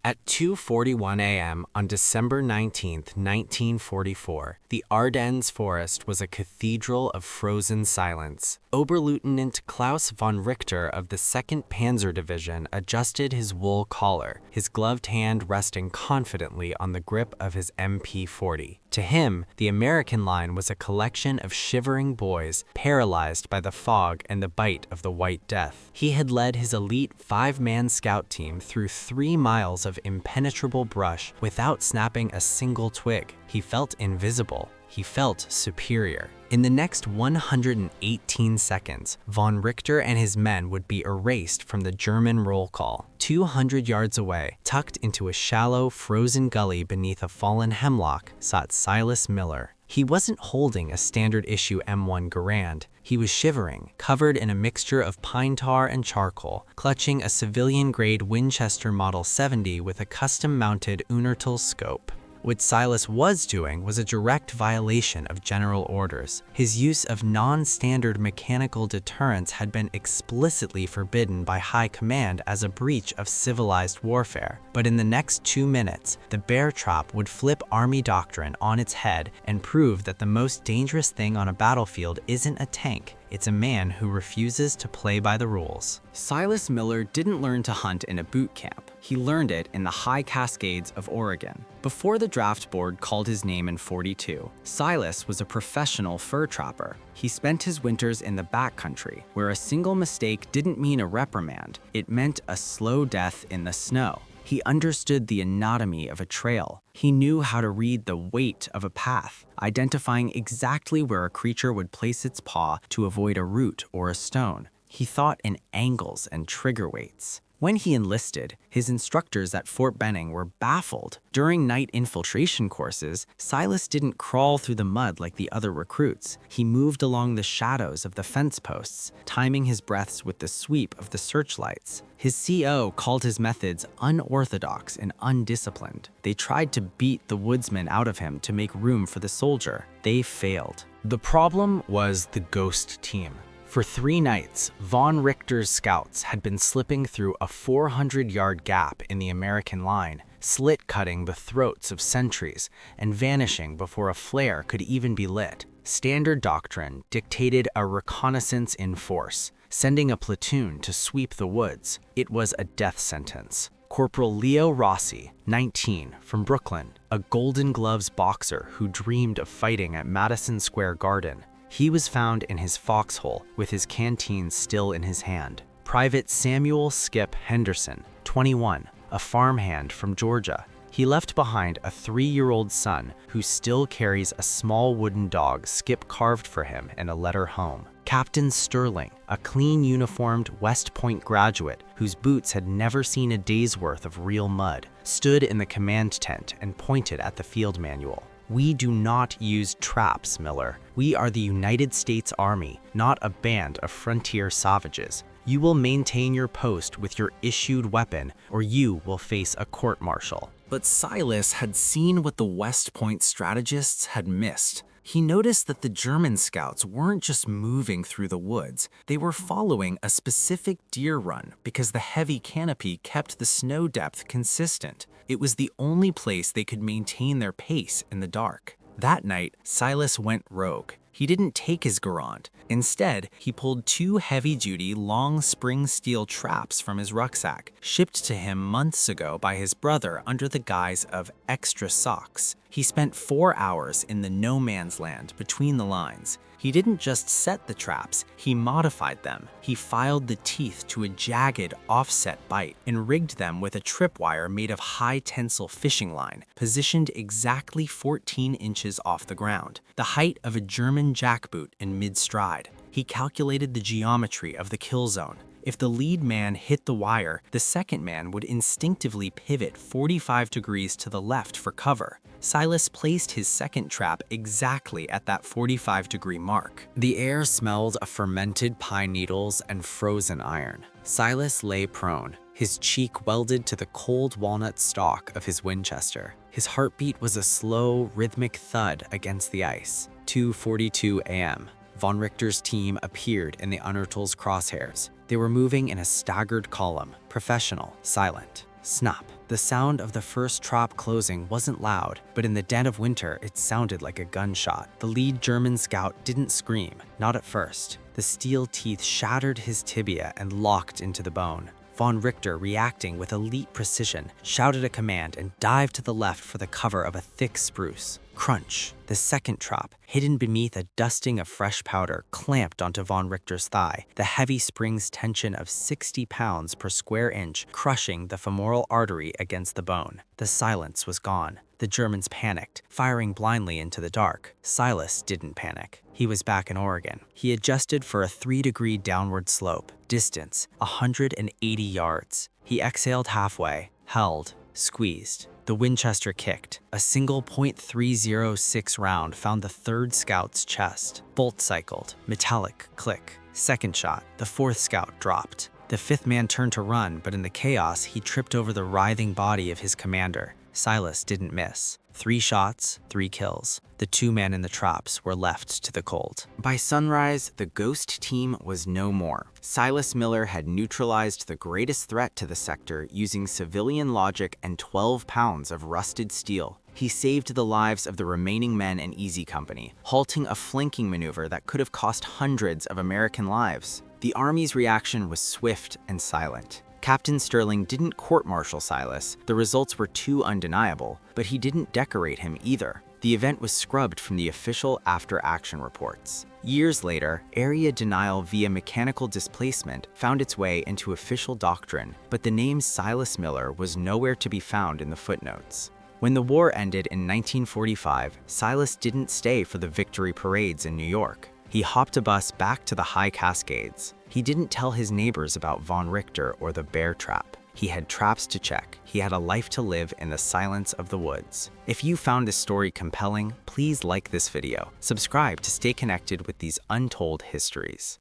At 2:41 a.m. on December 19, 1944, the Ardennes forest was a cathedral of frozen silence. Oberleutnant Klaus von Richter of the 2nd Panzer Division adjusted his wool collar, his gloved hand resting confidently on the grip of his MP-40. To him, the American line was a collection of shivering boys paralyzed by the fog and the bite of the White Death. He had led his elite 5-man scout team through 3 miles of impenetrable brush without snapping a single twig. He felt invisible. He felt superior. In the next 118 seconds, von Richter and his men would be erased from the German roll call. 200 yards away, tucked into a shallow, frozen gully beneath a fallen hemlock, sat Silas Miller. He wasn't holding a standard-issue M1 Garand. He was shivering, covered in a mixture of pine tar and charcoal, clutching a civilian-grade Winchester Model 70 with a custom-mounted Untertal scope. What Silas was doing was a direct violation of general orders. His use of non-standard mechanical deterrents had been explicitly forbidden by High Command as a breach of civilized warfare. But in the next 2 minutes, the bear trap would flip Army doctrine on its head and prove that the most dangerous thing on a battlefield isn't a tank. It's a man who refuses to play by the rules. Silas Miller didn't learn to hunt in a boot camp. He learned it in the high Cascades of Oregon. Before the draft board called his name in '42, Silas was a professional fur trapper. He spent his winters in the backcountry, where a single mistake didn't mean a reprimand. It meant a slow death in the snow. He understood the anatomy of a trail. He knew how to read the weight of a path, identifying exactly where a creature would place its paw to avoid a root or a stone. He thought in angles and trigger weights. When he enlisted, his instructors at Fort Benning were baffled. During night infiltration courses, Silas didn't crawl through the mud like the other recruits. He moved along the shadows of the fence posts, timing his breaths with the sweep of the searchlights. His CO called his methods unorthodox and undisciplined. They tried to beat the woodsman out of him to make room for the soldier. They failed. The problem was the ghost team. For 3 nights, von Richter's scouts had been slipping through a 400-yard gap in the American line, slit-cutting the throats of sentries and vanishing before a flare could even be lit. Standard doctrine dictated a reconnaissance in force, sending a platoon to sweep the woods. It was a death sentence. Corporal Leo Rossi, 19, from Brooklyn, a Golden Gloves boxer who dreamed of fighting at Madison Square Garden. He was found in his foxhole with his canteen still in his hand. Private Samuel Skip Henderson, 21, a farmhand from Georgia. He left behind a 3-year-old son who still carries a small wooden dog Skip carved for him and a letter home. Captain Sterling, a clean-uniformed West Point graduate whose boots had never seen a day's worth of real mud, stood in the command tent and pointed at the field manual. "We do not use traps, Miller. We are the United States Army, not a band of frontier savages. You will maintain your post with your issued weapon, or you will face a court-martial." But Silas had seen what the West Point strategists had missed. He noticed that the German scouts weren't just moving through the woods. They were following a specific deer run because the heavy canopy kept the snow depth consistent. It was the only place they could maintain their pace in the dark. That night, Silas went rogue. He didn't take his Garand. Instead, he pulled 2 heavy-duty, long spring steel traps from his rucksack, shipped to him months ago by his brother under the guise of extra socks. He spent 4 hours in the no-man's land between the lines. He didn't just set the traps, he modified them. He filed the teeth to a jagged, offset bite and rigged them with a tripwire made of high-tensile fishing line, positioned exactly 14 inches off the ground, the height of a German jackboot in mid-stride. He calculated the geometry of the kill zone. If the lead man hit the wire, the second man would instinctively pivot 45 degrees to the left for cover. Silas placed his second trap exactly at that 45-degree mark. The air smelled of fermented pine needles and frozen iron. Silas lay prone, his cheek welded to the cold walnut stock of his Winchester. His heartbeat was a slow, rhythmic thud against the ice. 2:42 a.m. Von Richter's team appeared in the Untertal's crosshairs. They were moving in a staggered column, professional, silent. Snap. The sound of the first trap closing wasn't loud, but in the dead of winter, it sounded like a gunshot. The lead German scout didn't scream, not at first. The steel teeth shattered his tibia and locked into the bone. Von Richter, reacting with elite precision, shouted a command and dived to the left for the cover of a thick spruce. Crunch! The second trap, hidden beneath a dusting of fresh powder, clamped onto Von Richter's thigh, the heavy spring's tension of 60 pounds per square inch crushing the femoral artery against the bone. The silence was gone. The Germans panicked, firing blindly into the dark. Silas didn't panic. He was back in Oregon. He adjusted for a 3-degree downward slope. Distance, 180 yards. He exhaled halfway, held, squeezed. The Winchester kicked. A single .306 round found the third scout's chest. Bolt cycled. Metallic click. Second shot. The fourth scout dropped. The fifth man turned to run, but in the chaos, he tripped over the writhing body of his commander. Silas didn't miss. 3 shots, 3 kills. The 2 men in the traps were left to the cold. By sunrise, the ghost team was no more. Silas Miller had neutralized the greatest threat to the sector using civilian logic and 12 pounds of rusted steel. He saved the lives of the remaining men in Easy Company, halting a flanking maneuver that could have cost hundreds of American lives. The Army's reaction was swift and silent. Captain Sterling didn't court-martial Silas, the results were too undeniable, but he didn't decorate him either. The event was scrubbed from the official after-action reports. Years later, area denial via mechanical displacement found its way into official doctrine, but the name Silas Miller was nowhere to be found in the footnotes. When the war ended in 1945, Silas didn't stay for the victory parades in New York. He hopped a bus back to the High Cascades. He didn't tell his neighbors about Von Richter or the bear trap. He had traps to check. He had a life to live in the silence of the woods. If you found this story compelling, please like this video. Subscribe to stay connected with these untold histories.